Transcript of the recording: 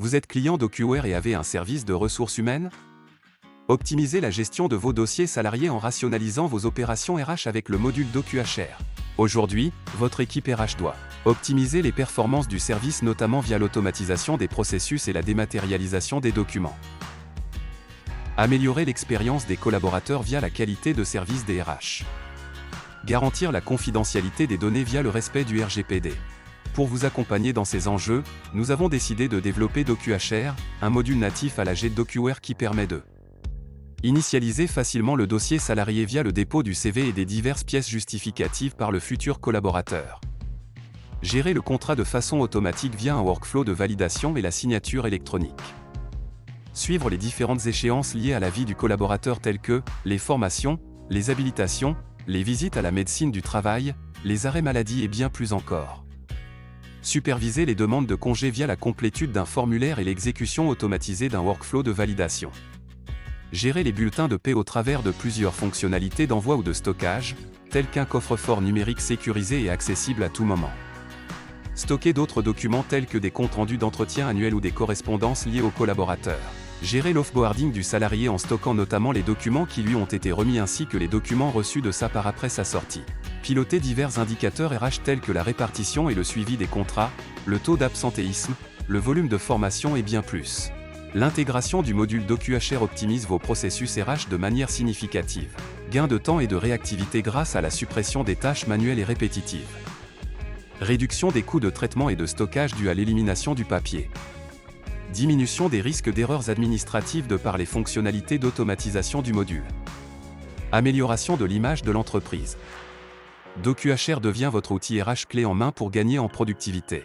Vous êtes client DocuWare et avez un service de ressources humaines? Optimisez la gestion de vos dossiers salariés en rationalisant vos opérations RH avec le module DocuHR. Aujourd'hui, votre équipe RH doit optimiser les performances du service notamment via l'automatisation des processus et la dématérialisation des documents. Améliorer l'expérience des collaborateurs via la qualité de service des RH. Garantir la confidentialité des données via le respect du RGPD. Pour vous accompagner dans ces enjeux, nous avons décidé de développer DocuHR, un module natif à l'AG DocuWare qui permet de initialiser facilement le dossier salarié via le dépôt du CV et des diverses pièces justificatives par le futur collaborateur. Gérer le contrat de façon automatique via un workflow de validation et la signature électronique. Suivre les différentes échéances liées à la vie du collaborateur telles que les formations, les habilitations, les visites à la médecine du travail, les arrêts maladie et bien plus encore. Superviser les demandes de congés via la complétude d'un formulaire et l'exécution automatisée d'un workflow de validation. Gérer les bulletins de paie au travers de plusieurs fonctionnalités d'envoi ou de stockage, telles qu'un coffre-fort numérique sécurisé et accessible à tout moment. Stocker d'autres documents tels que des comptes rendus d'entretien annuels ou des correspondances liées aux collaborateurs. Gérer l'offboarding du salarié en stockant notamment les documents qui lui ont été remis ainsi que les documents reçus de sa part après sa sortie. Piloter divers indicateurs RH tels que la répartition et le suivi des contrats, le taux d'absentéisme, le volume de formation et bien plus. L'intégration du module DocuHR optimise vos processus RH de manière significative. Gain de temps et de réactivité grâce à la suppression des tâches manuelles et répétitives. Réduction des coûts de traitement et de stockage dû à l'élimination du papier. Diminution des risques d'erreurs administratives de par les fonctionnalités d'automatisation du module. Amélioration de l'image de l'entreprise. DocuHR devient votre outil RH clé en main pour gagner en productivité.